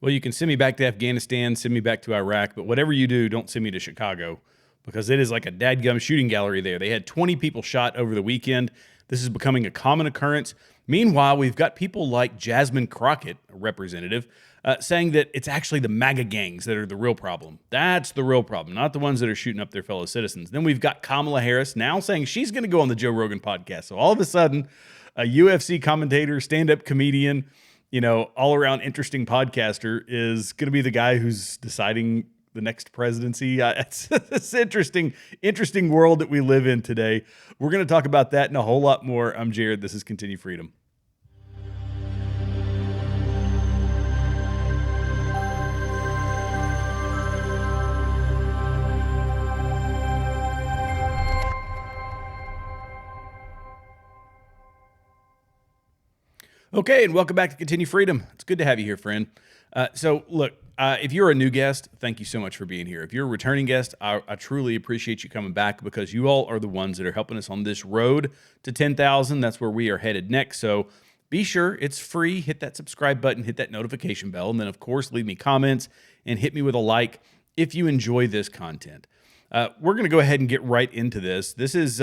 Well, you can send me back to Afghanistan, send me back to Iraq, but whatever you do, don't send me to Chicago because it is like a dadgum shooting gallery there. They had 20 people shot over the weekend. This is becoming a common occurrence. Meanwhile, we've got people like Jasmine Crockett, a representative, saying that it's actually the MAGA gangs that are the real problem. That's the real problem, not the ones that are shooting up their fellow citizens. Then we've got Kamala Harris now saying she's going to go on the Joe Rogan podcast. So all of a sudden, a UFC commentator, stand-up comedian, all around interesting podcaster is going to be the guy who's deciding the next presidency. It's interesting world that we live in today. We're going to talk about that and a whole lot more. I'm Jared. This is Continue Freedom. Okay, and welcome back to Continue Freedom. It's good to have you here, friend. Look, if you're a new guest, thank you so much for being here. If you're a returning guest, I truly appreciate you coming back because you all are the ones that are helping us on this road to 10,000. That's where we are headed next. So be sure it's free. Hit that subscribe button, hit that notification bell, and then, of course, leave me comments and hit me with a like if you enjoy this content. We're going to go ahead and get right into this. This is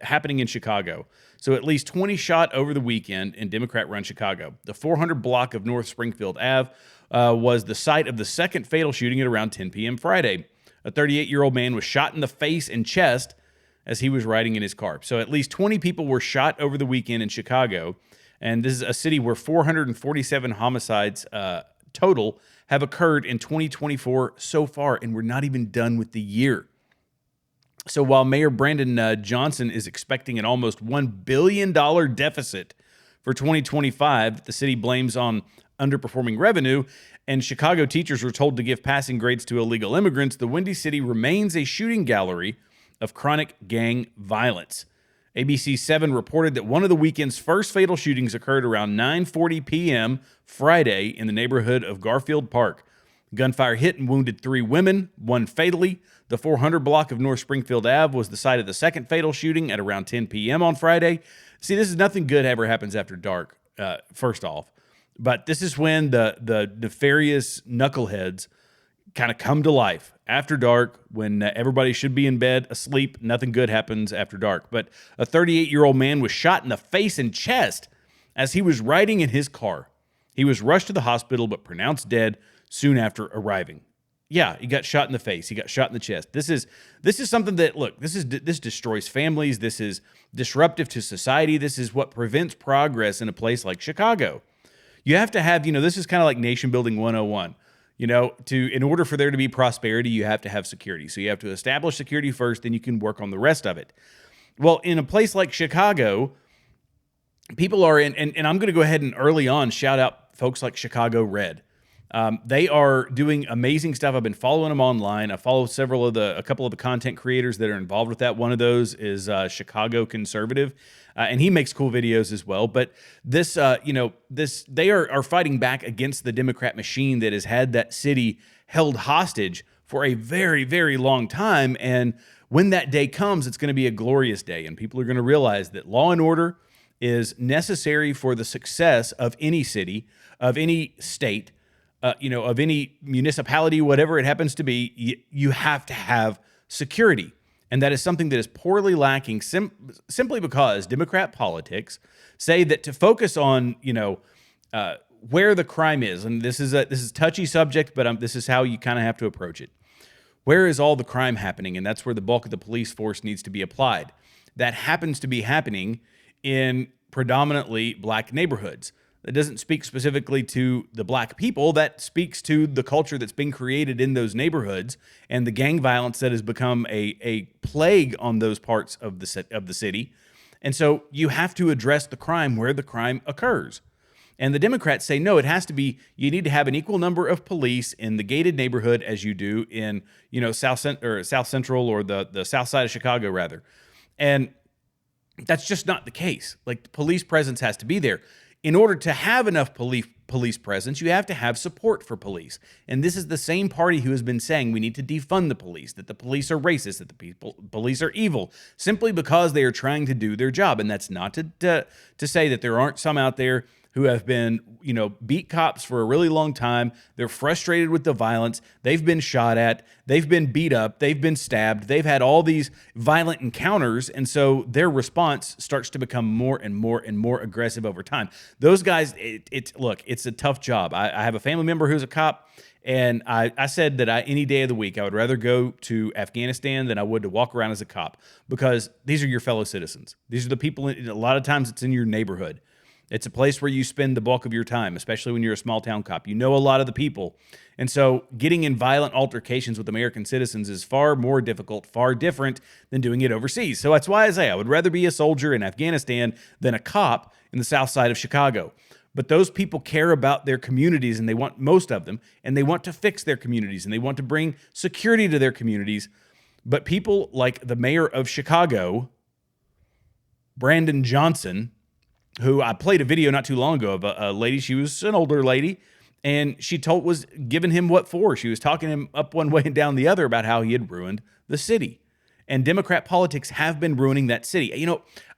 happening in Chicago. So at least 20 shot over the weekend in Democrat-run Chicago. The 400 block of North Springfield Ave was the site of the second fatal shooting at around 10 p.m. Friday. A 38-year-old man was shot in the face and chest as he was riding in his car. So at least 20 people were shot over the weekend in Chicago. And this is a city where 447 homicides total have occurred in 2024 so far, and we're not even done with the year. So while Mayor Brandon Johnson is expecting an almost $1 billion deficit for 2025 that the city blames on underperforming revenue, and Chicago teachers were told to give passing grades to illegal immigrants, the Windy City remains a shooting gallery of chronic gang violence. ABC 7 reported that one of the weekend's first fatal shootings occurred around 9:40 p.m. Friday in the neighborhood of Garfield Park. Gunfire hit and wounded 3 women, one fatally. The 400 block of North Springfield Ave was the site of the second fatal shooting at around 10 p.m. on Friday. See, this is nothing good ever happens after dark, first off. But this is when the nefarious knuckleheads kind of come to life after dark when everybody should be in bed, asleep. Nothing good happens after dark. But a 38-year-old man was shot in the face and chest as he was riding in his car. He was rushed to the hospital but pronounced dead soon after arriving. Yeah, he got shot in the face. He got shot in the chest. This is something that, look, this destroys families. This is disruptive to society. This is what prevents progress in a place like Chicago. You have to have, this is kind of like nation building 101. In order for there to be prosperity, you have to have security. So you have to establish security first, then you can work on the rest of it. Well, in a place like Chicago, people are in, and I'm going to go ahead and early on shout out folks like Chicago Red. They are doing amazing stuff. I've been following them online. I follow a couple of the content creators that are involved with that. One of those is Chicago Conservative, and he makes cool videos as well. But they are fighting back against the Democrat machine that has had that city held hostage for a very, very long time. And when that day comes, it's going to be a glorious day, and people are going to realize that law and order is necessary for the success of any city, of any state. Of any municipality, whatever it happens to be, you have to have security. And that is something that is poorly lacking simply because Democrat politics say that to focus on, where the crime is, and this is a touchy subject, but this is how you kind of have to approach it. Where is all the crime happening? And that's where the bulk of the police force needs to be applied. That happens to be happening in predominantly black neighborhoods. That doesn't speak specifically to the black people. That speaks to the culture that's being created in those neighborhoods and the gang violence that has become a plague on those parts of the city. And so you have to address the crime where the crime occurs. And the Democrats say, no, it has to be, you need to have an equal number of police in the gated neighborhood as you do in, South Central or the South Side of Chicago, rather. And that's just not the case. Like, the police presence has to be there. In order to have enough police presence, you have to have support for police. And this is the same party who has been saying we need to defund the police, that the police are racist, that the police are evil, simply because they are trying to do their job. And that's not to say that there aren't some out there who have been, beat cops for a really long time. They're frustrated with the violence. They've been shot at. They've been beat up. They've been stabbed. They've had all these violent encounters. And so their response starts to become more and more and more aggressive over time. Those guys, it's a tough job. I have a family member who's a cop. And I said that any day of the week, I would rather go to Afghanistan than I would to walk around as a cop, because these are your fellow citizens. These are the people, a lot of times it's in your neighborhood. It's a place where you spend the bulk of your time, especially when you're a small town cop. You know a lot of the people. And so getting in violent altercations with American citizens is far more difficult, far different than doing it overseas. So that's why I say I would rather be a soldier in Afghanistan than a cop in the south side of Chicago. But those people care about their communities, and they want, most of them, and they want to fix their communities, and they want to bring security to their communities. But people like the mayor of Chicago, Brandon Johnson, who I played a video not too long ago of a lady, she was an older lady, and she was giving him what for. She was talking him up one way and down the other about how he had ruined the city. And Democrat politics have been ruining that city.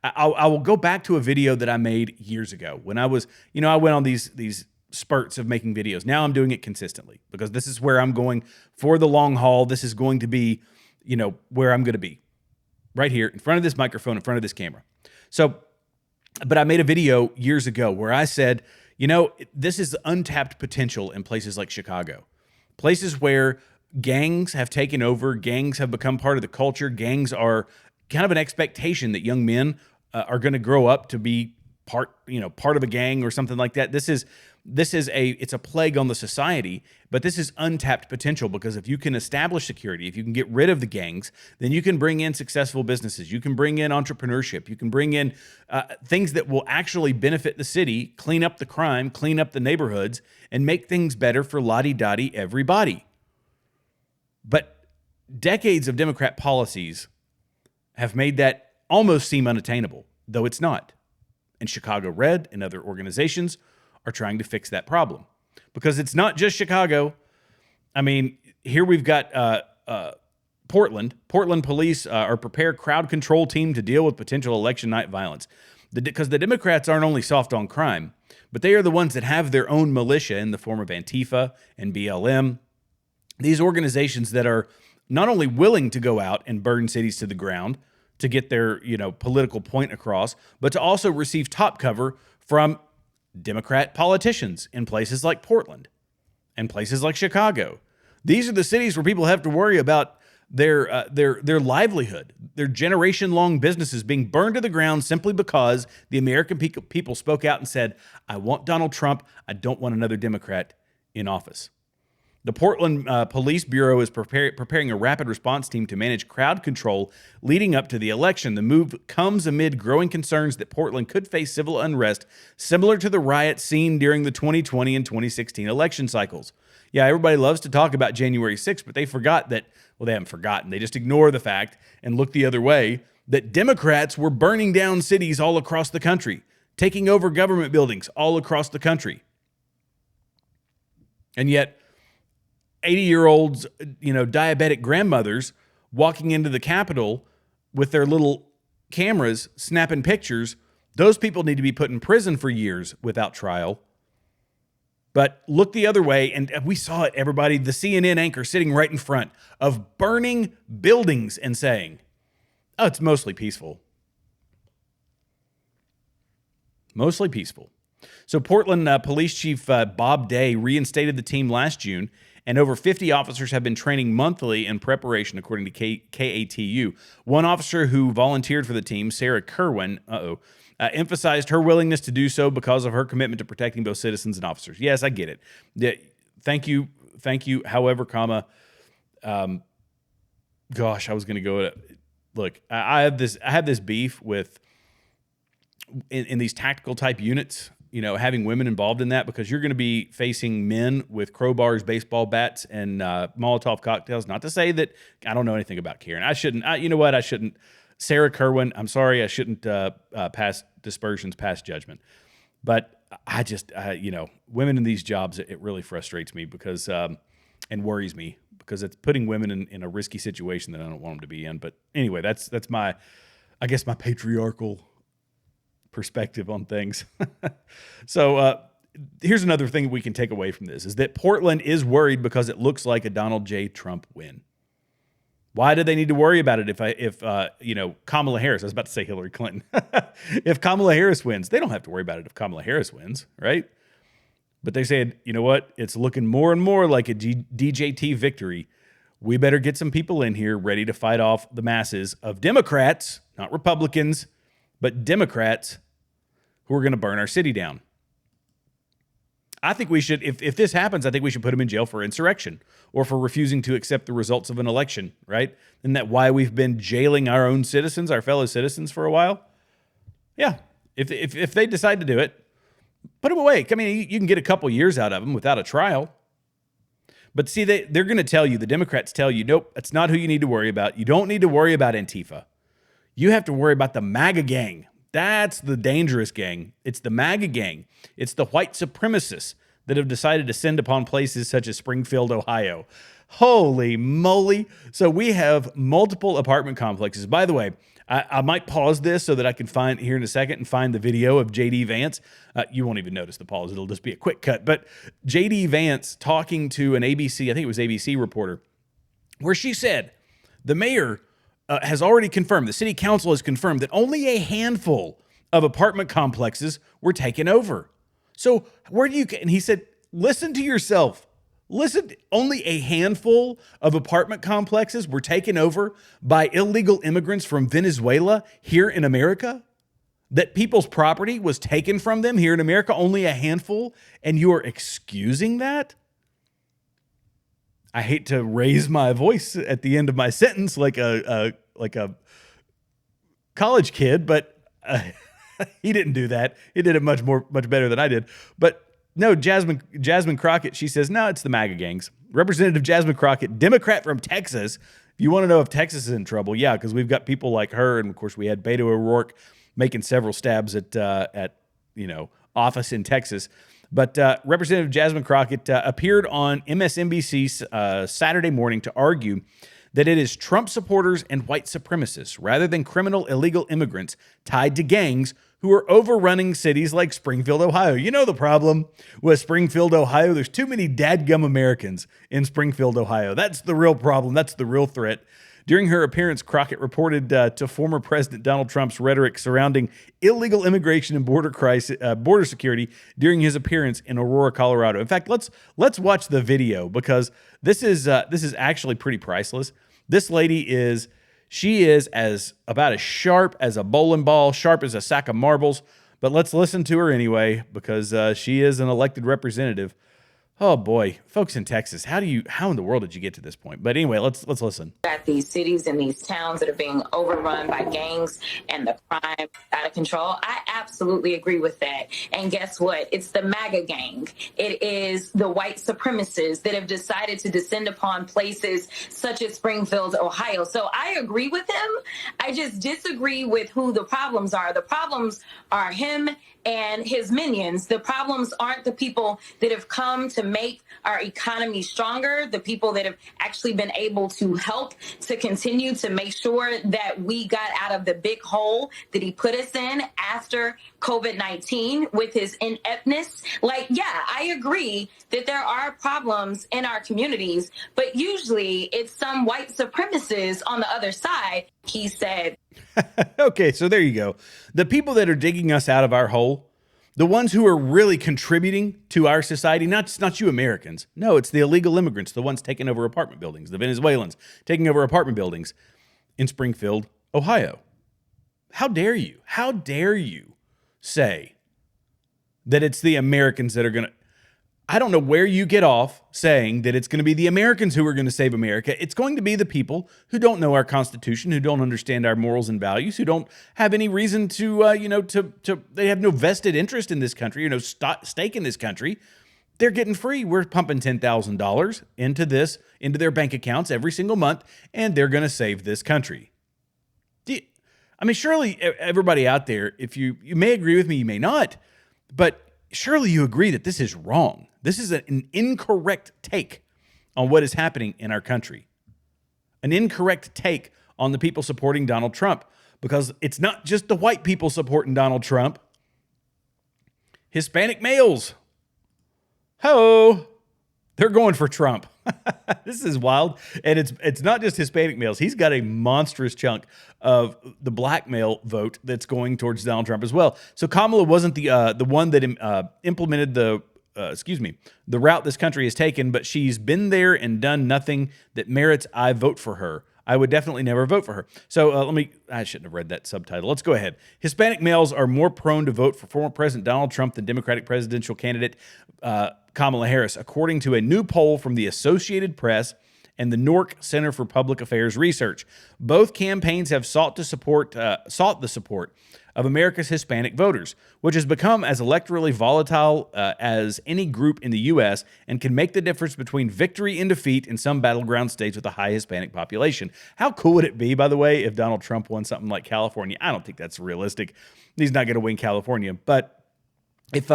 I will go back to a video that I made years ago when I was, I went on these spurts of making videos. Now I'm doing it consistently because this is where I'm going for the long haul. This is going to be, where I'm going to be right here in front of this microphone, in front of this camera. So, but I made a video years ago where I said, this is untapped potential in places like Chicago, places where gangs have taken over, gangs have become part of the culture, gangs are kind of an expectation that young men are going to grow up to be part of a gang or something like that. It's a plague on the society, but this is untapped potential, because if you can establish security, if you can get rid of the gangs, then you can bring in successful businesses. You can bring in entrepreneurship. You can bring in things that will actually benefit the city, clean up the crime, clean up the neighborhoods, and make things better for lottie-dottie everybody. But decades of Democrat policies have made that almost seem unattainable, though it's not. And Chicago Red and other organizations are trying to fix that problem, because it's not just Chicago. I mean, here we've got Portland. Portland police are prepared crowd control team to deal with potential election night violence. Because the Democrats aren't only soft on crime, but they are the ones that have their own militia in the form of Antifa and BLM. These organizations that are not only willing to go out and burn cities to the ground to get their, political point across, but to also receive top cover from Democrat politicians in places like Portland and places like Chicago. These are the cities where people have to worry about their livelihood, their generation-long businesses being burned to the ground simply because the American people spoke out and said, I want Donald Trump. I don't want another Democrat in office. The Portland Police Bureau is preparing a rapid response team to manage crowd control leading up to the election. The move comes amid growing concerns that Portland could face civil unrest similar to the riots seen during the 2020 and 2016 election cycles. Yeah, everybody loves to talk about January 6th, but they forgot that, well, they haven't forgotten. They just ignore the fact and look the other way that Democrats were burning down cities all across the country, taking over government buildings all across the country. And yet, 80-year-olds, diabetic grandmothers walking into the Capitol with their little cameras snapping pictures, those people need to be put in prison for years without trial. But look the other way, and we saw it, everybody, the CNN anchor sitting right in front of burning buildings and saying, oh, it's mostly peaceful. Mostly peaceful. So Portland Police Chief Bob Day reinstated the team last June, and over 50 officers have been training monthly in preparation, according to KATU. One officer who volunteered for the team, Sarah Kerwin, emphasized her willingness to do so because of her commitment to protecting both citizens and officers. Yes, I get it. Thank you. However, gosh, I was going to go. Look, I have this beef with in these tactical type units. Having women involved in that, because you're going to be facing men with crowbars, baseball bats, and Molotov cocktails. Not to say that I don't know anything about Karen. I shouldn't. I shouldn't. Sarah Kerwin, I'm sorry, I shouldn't pass dispersions past judgment. But I just, women in these jobs, it really frustrates me because, and worries me, because it's putting women in a risky situation that I don't want them to be in. But anyway, that's my, I guess, my patriarchal perspective on things. So here's another thing we can take away from this is that Portland is worried because it looks like a Donald J. Trump win. Why do they need to worry about it if Kamala Harris, I was about to say Hillary Clinton, if Kamala Harris wins, they don't have to worry about it if Kamala Harris wins, right? But they said, you know what? It's looking more and more like a DJT victory. We better get some people in here ready to fight off the masses of Democrats, not Republicans, but Democrats who are going to burn our city down. I think we should, if this happens, I think we should put him in jail for insurrection or for refusing to accept the results of an election, right? Isn't that why we've been jailing our own citizens, our fellow citizens for a while? Yeah, if they decide to do it, put him away. I mean, you can get a couple years out of them without a trial. But see, they're going to tell you, the Democrats tell you, nope, that's not who you need to worry about. You don't need to worry about Antifa. You have to worry about the MAGA gang. That's the dangerous gang. It's the MAGA gang. It's the white supremacists that have decided to descend upon places such as Springfield, Ohio. Holy moly. So we have multiple apartment complexes. By the way, I might pause this so that I can find here in a second and find the video of J.D. Vance. You won't even notice the pause. It'll just be a quick cut. But J.D. Vance talking to an ABC, I think it was ABC reporter, where she said the mayor has already confirmed, the city council has confirmed that only a handful of apartment complexes were taken over. So where do you, and he said, listen to yourself. Listen, only a handful of apartment complexes were taken over by illegal immigrants from Venezuela here in America? That people's property was taken from them here in America, only a handful, and you are excusing that? I hate to raise my voice at the end of my sentence like a college kid, but he didn't do that. He did it much better than I did. But no, Jasmine Crockett, she says, no, it's the MAGA gangs. Representative Jasmine Crockett, Democrat from Texas. If you want to know if Texas is in trouble, yeah, because we've got people like her, and of course we had Beto O'Rourke making several stabs at office in Texas. But Representative Jasmine Crockett appeared on MSNBC Saturday morning to argue that it is Trump supporters and white supremacists, rather than criminal illegal immigrants tied to gangs, who are overrunning cities like Springfield, Ohio. You know the problem with Springfield, Ohio? There's too many dadgum Americans in Springfield, Ohio. That's the real problem. That's the real threat. During her appearance, Crockett reported to former President Donald Trump's rhetoric surrounding illegal immigration and border security during his appearance in Aurora, Colorado. In fact, let's watch the video because this is actually pretty priceless. This lady is as about as sharp as a bowling ball, sharp as a sack of marbles. But let's listen to her anyway because she is an elected representative. Oh boy, folks in Texas, how in the world did you get to this point? But anyway, let's listen. At these cities and these towns that are being overrun by gangs and the crime out of control, I absolutely agree with that. And guess what? It's the MAGA gang. It is the white supremacists that have decided to descend upon places such as Springfield, Ohio. So I agree with him. I just disagree with who the problems are. The problems are him and his minions. The problems aren't the people that have come to make our economy stronger, the people that have actually been able to help to continue to make sure that we got out of the big hole that he put us in after COVID-19 with his ineptness. Like, yeah, I agree that there are problems in our communities, but usually it's some white supremacists on the other side, he said. Okay, so there you go. The people that are digging us out of our hole, the ones who are really contributing to our society, not you Americans. No, it's the illegal immigrants, the ones taking over apartment buildings, the Venezuelans taking over apartment buildings in Springfield, Ohio. How dare you? How dare you say that it's the Americans that are going to... I don't know where you get off saying that it's going to be the Americans who are going to save America. It's going to be the people who don't know our Constitution, who don't understand our morals and values, who don't have any reason to they have no vested interest in this country, stake in this country. They're getting free. We're pumping $10,000 into their bank accounts every single month, and they're going to save this country. Surely everybody out there, if you may agree with me, you may not, but surely you agree that this is wrong. This is an incorrect take on what is happening in our country. An incorrect take on the people supporting Donald Trump. because it's not just the white people supporting Donald Trump. Hispanic males, ho, they're going for Trump. This is wild. And it's not just Hispanic males. He's got a monstrous chunk of the black male vote that's going towards Donald Trump as well. So Kamala wasn't the one that implemented the route this country has taken, but she's been there and done nothing that merits I vote for her. I would definitely never vote for her. So I shouldn't have read that subtitle. Let's go ahead. Hispanic males are more prone to vote for former President Donald Trump than Democratic presidential candidate Kamala Harris, according to a new poll from the Associated Press and the Nork Center for Public Affairs Research. Both campaigns have sought the support of America's Hispanic voters, which has become as electorally volatile as any group in the U.S. and can make the difference between victory and defeat in some battleground states with a high Hispanic population. How cool would it be, by the way, if Donald Trump won something like California? I don't think that's realistic. He's not going to win California. But if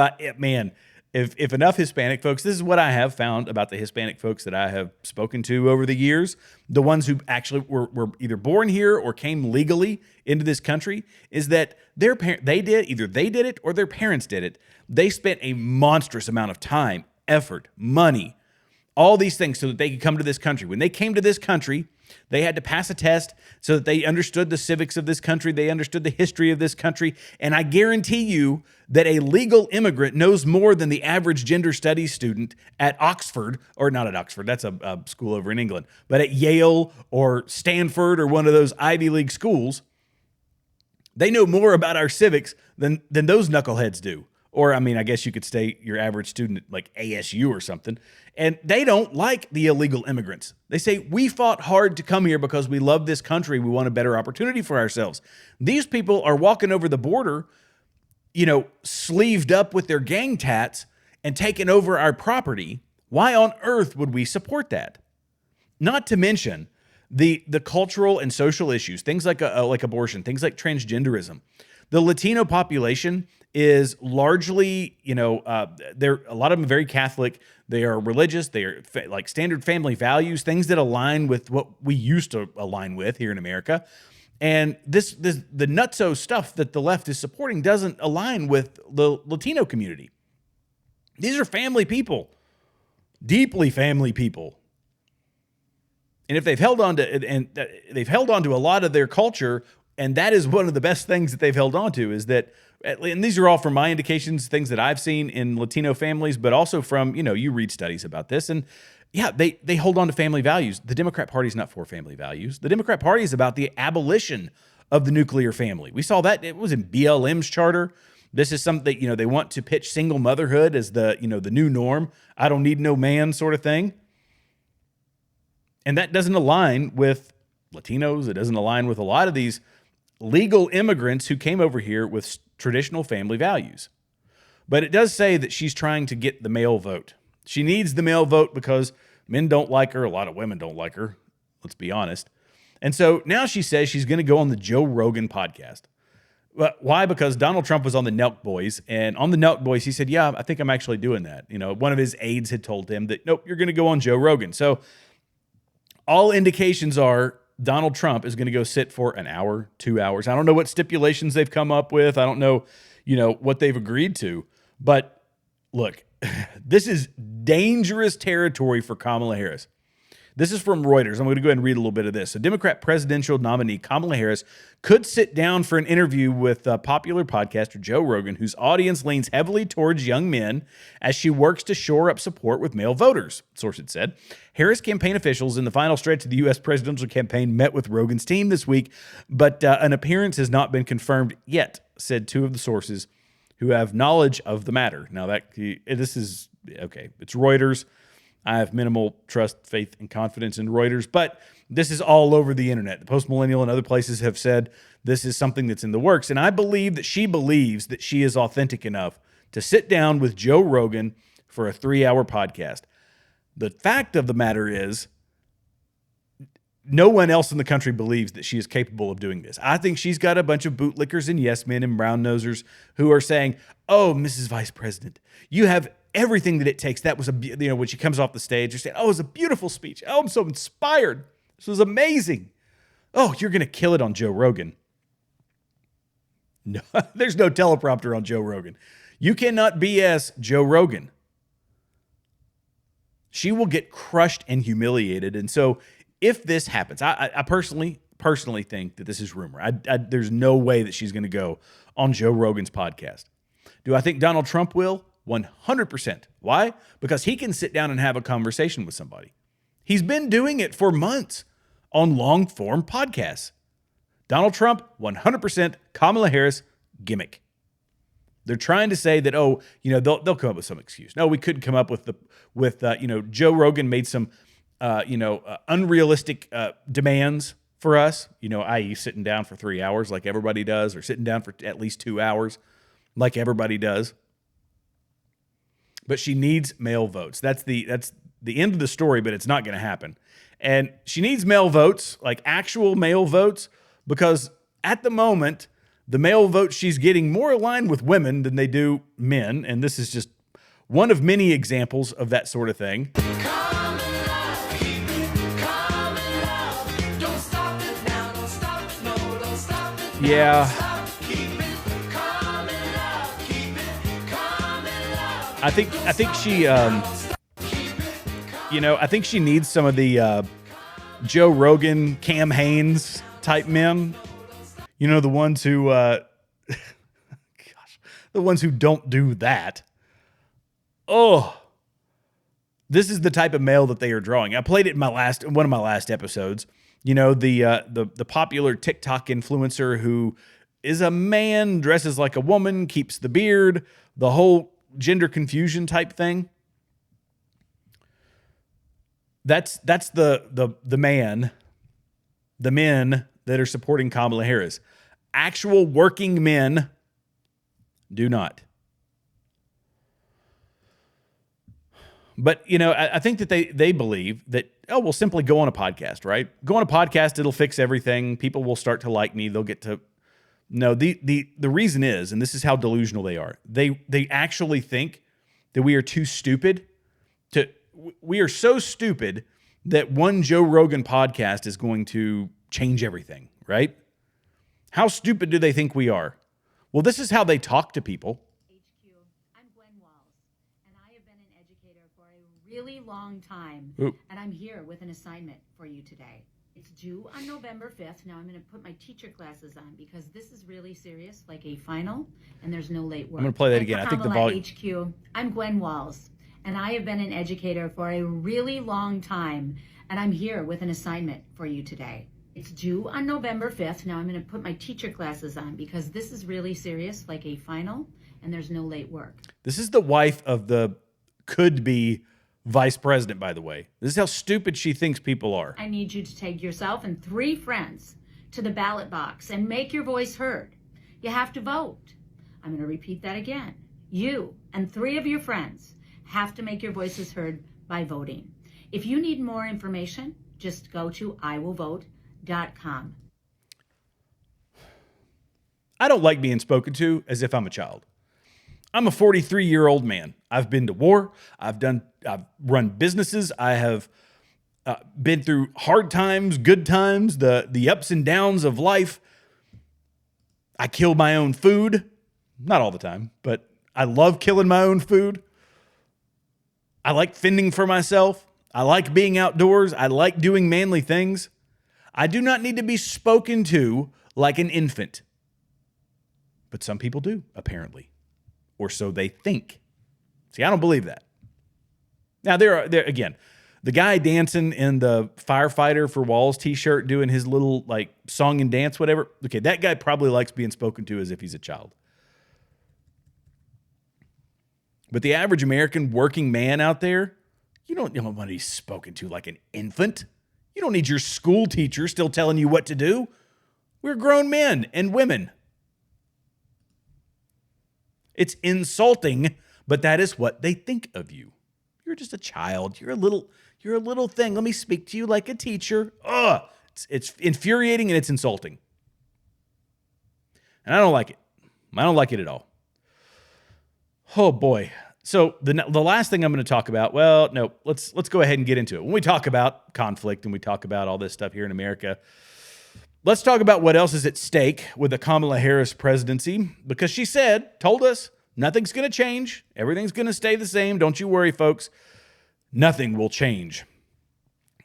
enough Hispanic folks, this is what I have found about the Hispanic folks that I have spoken to over the years, the ones who actually were either born here or came legally into this country, is that they did it or their parents did it. They spent a monstrous amount of time, effort, money, all these things so that they could come to this country. When they came to this country, they had to pass a test so that they understood the civics of this country. They understood the history of this country. And I guarantee you that a legal immigrant knows more than the average gender studies student at Oxford, or not at Oxford, that's a school over in England, but at Yale or Stanford or one of those Ivy League schools. They know more about our civics than those knuckleheads do. Or, I mean, I guess you could say your average student at like ASU or something. And they don't like the illegal immigrants. They say, we fought hard to come here because we love this country. We want a better opportunity for ourselves. These people are walking over the border, sleeved up with their gang tats and taking over our property. Why on earth would we support that? Not to mention the cultural and social issues, things like abortion, things like transgenderism. The Latino population is largely, they're a lot of them very Catholic. They are religious. They are like standard family values, things that align with what we used to align with here in America. And the nutso stuff that the left is supporting doesn't align with the Latino community. These are family people, deeply family people. And if they've held on to a lot of their culture, and that is one of the best things that they've held on to, is that, and these are all from my indications, things that I've seen in Latino families, but also from, you read studies about this. And yeah, they hold on to family values. The Democrat Party is not for family values. The Democrat Party is about the abolition of the nuclear family. We saw that. It was in BLM's charter. This is something that, they want to pitch single motherhood as the new norm. I don't need no man sort of thing. And that doesn't align with Latinos. It doesn't align with a lot of these legal immigrants who came over here with traditional family values. But it does say that she's trying to get the male vote. She needs the male vote because men don't like her. A lot of women don't like her. Let's be honest. And so now she says she's going to go on the Joe Rogan podcast. Why? Because Donald Trump was on the Nelk Boys, and on the Nelk Boys, he said, yeah, I think I'm actually doing that. One of his aides had told him that, nope, you're going to go on Joe Rogan. So all indications are Donald Trump is going to go sit for an hour, 2 hours. I don't know what stipulations they've come up with. I don't know, what they've agreed to. But look, this is dangerous territory for Kamala Harris. This is from Reuters. I'm going to go ahead and read a little bit of this. So Democrat presidential nominee Kamala Harris could sit down for an interview with popular podcaster Joe Rogan, whose audience leans heavily towards young men as she works to shore up support with male voters, sources said. Harris campaign officials in the final stretch of the U.S. presidential campaign met with Rogan's team this week, but an appearance has not been confirmed yet, said two of the sources who have knowledge of the matter. Now, this is, okay, it's Reuters. I have minimal trust, faith, and confidence in Reuters, but this is all over the internet. The Post-Millennial and other places have said this is something that's in the works, and I believe that she believes that she is authentic enough to sit down with Joe Rogan for a 3-hour podcast. The fact of the matter is, no one else in the country believes that she is capable of doing this. I think she's got a bunch of bootlickers and yes men and brown nosers who are saying, oh, Mrs. Vice President, you have everything that it takes. That was when she comes off the stage, you're saying, oh, it was a beautiful speech. Oh, I'm so inspired. This was amazing. Oh, you're going to kill it on Joe Rogan. No, there's no teleprompter on Joe Rogan. You cannot BS Joe Rogan. She will get crushed and humiliated. And so if this happens, I personally think that this is rumor. There's no way that she's going to go on Joe Rogan's podcast. Do I think Donald Trump will? 100%. Why? Because he can sit down and have a conversation with somebody. He's been doing it for months on long-form podcasts. Donald Trump, 100%. Kamala Harris, gimmick. They're trying to say that, they'll come up with some excuse. No, we couldn't come up with Joe Rogan made some, unrealistic demands for us, i.e. sitting down for 3 hours like everybody does, or sitting down for at least 2 hours like everybody does. But she needs male votes. That's the end of the story, but it's not going to happen. And she needs male votes, like actual male votes, because at the moment, the male votes she's getting more aligned with women than they do men. And this is just one of many examples of that sort of thing. Yeah. I think she, I think she needs some of the Joe Rogan, Cam Haines type men. The ones who, the ones who don't do that. Oh, this is the type of male that they are drawing. I played it in one of my last episodes. The popular TikTok influencer who is a man, dresses like a woman, keeps the beard, the whole gender confusion type thing. That's the men that are supporting Kamala Harris. Actual working men do not. But, I think that they believe that, we'll simply go on a podcast, right? Go on a podcast, it'll fix everything. People will start to like me. They'll get to... No, the reason is, and this is how delusional they are, they actually think that we are too stupid we are so stupid that one Joe Rogan podcast is going to change everything, right? How stupid do they think we are? Well, this is how they talk to people. HQ, I'm Gwen Walls, and I have been an educator for a really long time, and I'm here with an assignment for you today. It's due on November 5th. Now I'm going to put my teacher glasses on because this is really serious, like a final, and there's no late work. I'm going to play that again. I think the volume... HQ, I'm Gwen Walls, and I have been an educator for a really long time, and I'm here with an assignment for you today. It's due on November 5th. Now I'm going to put my teacher glasses on because this is really serious, like a final, and there's no late work. This is the wife of the could-be vice president, by the way. This is how stupid she thinks people are. I need you to take yourself and 3 friends to the ballot box and make your voice heard. You have to vote. I'm going to repeat that again. You and 3 of your friends have to make your voices heard by voting. If you need more information, just go to iwillvote.com. I don't like being spoken to as if I'm a child. I'm a 43-year-old man. I've been to war. I've run businesses. I have been through hard times, good times, the ups and downs of life. I kill my own food. Not all the time, but I love killing my own food. I like fending for myself. I like being outdoors. I like doing manly things. I do not need to be spoken to like an infant. But some people do, apparently. Or so they think. See, I don't believe that. Now, there again, the guy dancing in the firefighter for Walls t-shirt doing his little like song and dance, whatever. Okay, that guy probably likes being spoken to as if he's a child. But the average American working man out there, you don't want to be spoken to like an infant. You don't need your school teacher still telling you what to do. We're grown men and women. It's insulting, but that is what they think of you. You're just a child. You're a little thing. Let me speak to you like a teacher. Ugh. It's infuriating and it's insulting. And I don't like it. I don't like it at all. Oh boy. So the last thing I'm going to talk about, well, no, let's go ahead and get into it. When we talk about conflict and we talk about all this stuff here in America, Let's talk about what else is at stake with the Kamala Harris presidency, because she told us, nothing's going to change. Everything's going to stay the same. Don't you worry, folks. Nothing will change.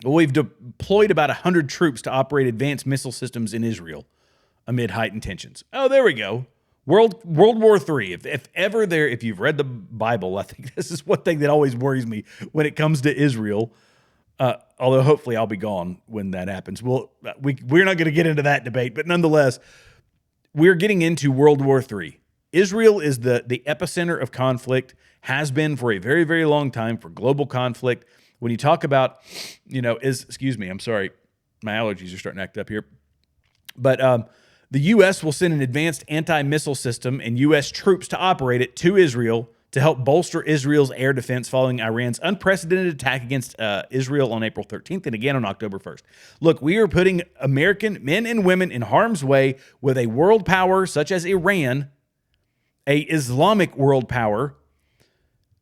Well, we've deployed about 100 troops to operate advanced missile systems in Israel amid heightened tensions. Oh, there we go. World War III. If you've read the Bible, I think this is one thing that always worries me when it comes to Israel. Although hopefully I'll be gone when that happens. We're not going to get into that debate, but nonetheless, we're getting into World War III. Israel is the epicenter of conflict, has been for a very, very long time, for global conflict. When you talk about, excuse me, I'm sorry, my allergies are starting to act up here. But the U.S. will send an advanced anti-missile system and U.S. troops to operate it to Israel to help bolster Israel's air defense following Iran's unprecedented attack against Israel on April 13th and again on October 1st. Look, we are putting American men and women in harm's way with a world power such as Iran, a Islamic world power.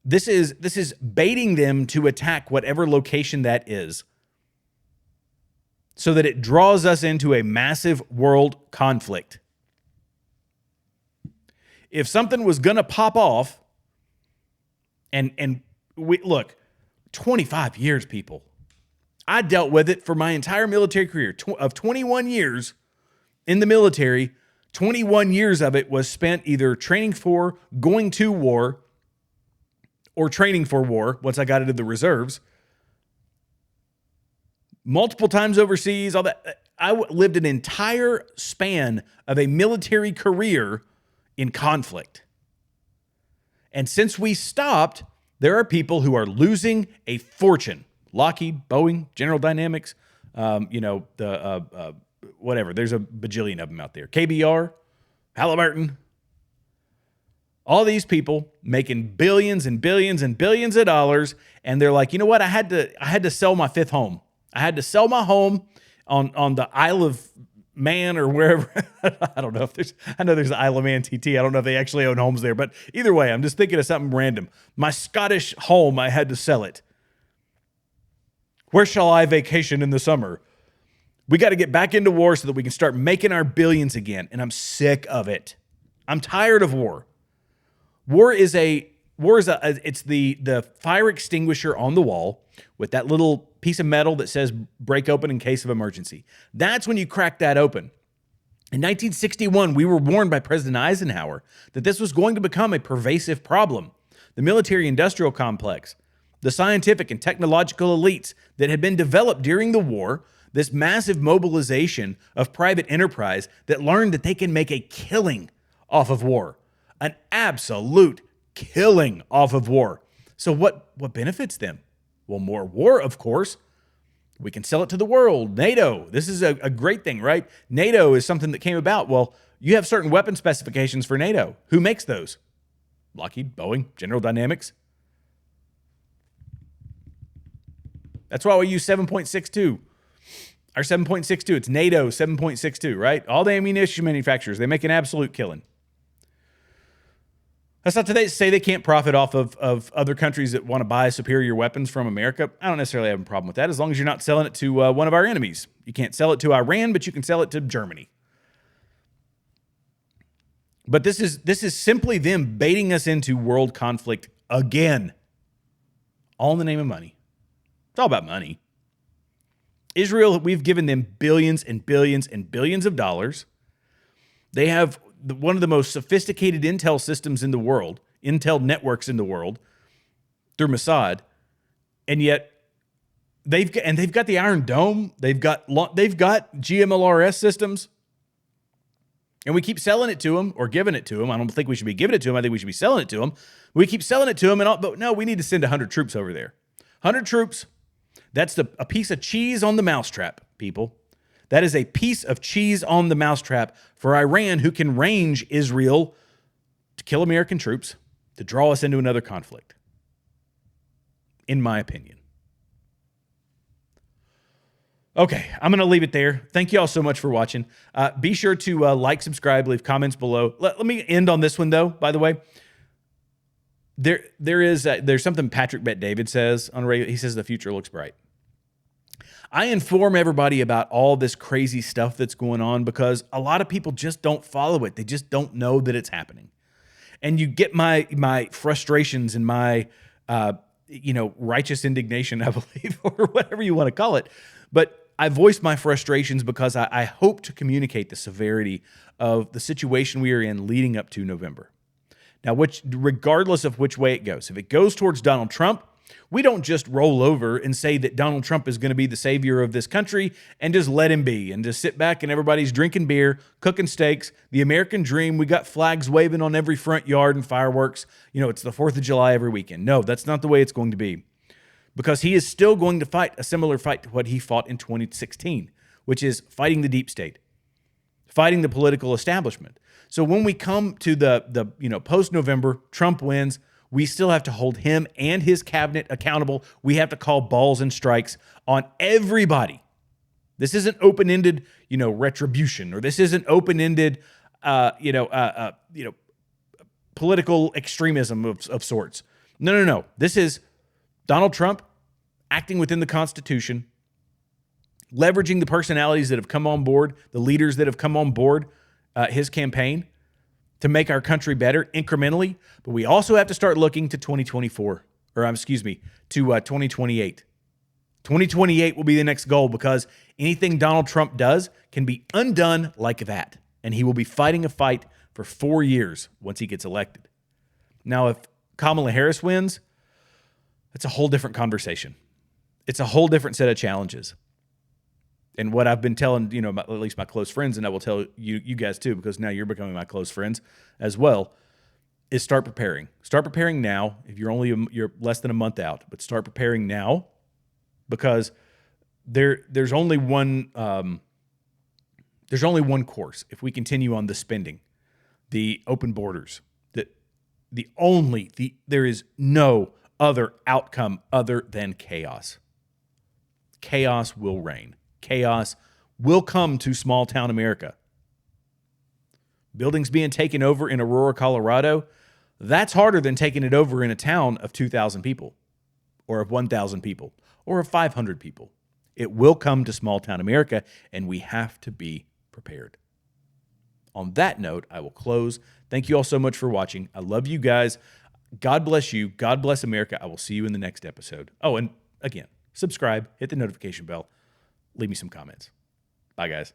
This is baiting them to attack whatever location that is, so that it draws us into a massive world conflict. If something was going to pop off, and we look, 25 years, people. I dealt with it for my entire military career of 21 years in the military. 21 years of it was spent either training for, going to war, or training for war once I got into the reserves. Multiple times overseas, all that. I lived an entire span of a military career in conflict. And since we stopped, there are people who are losing a fortune. Lockheed, Boeing, General Dynamics, whatever. There's a bajillion of them out there. KBR, Halliburton. All these people making billions and billions and billions of dollars, and they're like, you know what? I had to sell my fifth home. I had to sell my home on the Isle of Man or wherever. I don't know if I know there's the Isle of Man TT. I don't know if they actually own homes there, but either way, I'm just thinking of something random. My Scottish home, I had to sell it. Where shall I vacation in the summer? We got to get back into war so that we can start making our billions again. And I'm sick of it. I'm tired of war. War is it's the fire extinguisher on the wall with that little piece of metal that says break open in case of emergency. That's when you crack that open. In 1961, we were warned by President Eisenhower that this was going to become a pervasive problem. The military-industrial complex, the scientific and technological elites that had been developed during the war, this massive mobilization of private enterprise that learned that they can make a killing off of war, an absolute killing off of war. So what benefits them? Well, more war, of course. We can sell it to the world. NATO, this is a great thing, right? NATO is something that came about. Well, you have certain weapon specifications for NATO. Who makes those? Lockheed, Boeing, General Dynamics. That's why we use 7.62. Our 7.62, it's NATO 7.62, right? All the ammunition manufacturers, they make an absolute killing. That's not to say they can't profit off of other countries that want to buy superior weapons from America. I don't necessarily have a problem with that as long as you're not selling it to one of our enemies. You can't sell it to Iran, but you can sell it to Germany. But this is simply them baiting us into world conflict again, all in the name of money. It's all about money. Israel, we've given them billions and billions and billions of dollars. They have one of the most sophisticated intel systems in the world, intel networks in the world, through Mossad, and yet they've got the Iron Dome. They've got GMLRS systems, and we keep selling it to them or giving it to them. I don't think we should be giving it to them. I think we should be selling it to them. We keep selling it to them, but no, we need to send 100 troops over there. 100 troops. That's a piece of cheese on the mousetrap, people. That is a piece of cheese on the mousetrap for Iran, who can range Israel to kill American troops, to draw us into another conflict, in my opinion. Okay, I'm going to leave it there. Thank you all so much for watching. Be sure to like, subscribe, leave comments below. Let me end on this one, though, by the way. There's something Patrick Bet David says on radio. He says the future looks bright. I inform everybody about all this crazy stuff that's going on because a lot of people just don't follow it. They just don't know that it's happening. And you get my frustrations and my righteous indignation, I believe, or whatever you want to call it. But I voice my frustrations because I hope to communicate the severity of the situation we are in leading up to November. Now, regardless of which way it goes, if it goes towards Donald Trump, we don't just roll over and say that Donald Trump is going to be the savior of this country and just let him be and just sit back and everybody's drinking beer, cooking steaks, the American dream. We got flags waving on every front yard and fireworks. It's the 4th of July every weekend. No, that's not the way it's going to be, because he is still going to fight a similar fight to what he fought in 2016, which is fighting the deep state, fighting the political establishment. So when we come to the post-November, Trump wins, we still have to hold him and his cabinet accountable. We have to call balls and strikes on everybody. This isn't open-ended, retribution, or this isn't open-ended, political extremism of sorts. No. This is Donald Trump acting within the Constitution, leveraging the personalities that have come on board, the leaders that have come on board his campaign to make our country better incrementally. But we also have to start looking to 2024, to 2028. 2028 will be the next goal, because anything Donald Trump does can be undone like that. And he will be fighting a fight for 4 years once he gets elected. Now, if Kamala Harris wins, it's a whole different conversation. It's a whole different set of challenges. And what I've been telling, at least my close friends, and I will tell you guys too, because now you're becoming my close friends as well, is start preparing. Start preparing now. If you're less than a month out, but start preparing now, because there's only one course if we continue on the spending, the open borders. There is no other outcome other than chaos. Chaos will reign. Chaos will come to small town America. Buildings being taken over in Aurora, Colorado, that's harder than taking it over in a town of 2,000 people, or of 1,000 people, or of 500 people. It will come to small town America, and we have to be prepared. On that note, I will close. Thank you all so much for watching. I love you guys. God bless you. God bless America. I will see you in the next episode. Oh, and again, subscribe, hit the notification bell. Leave me some comments. Bye, guys.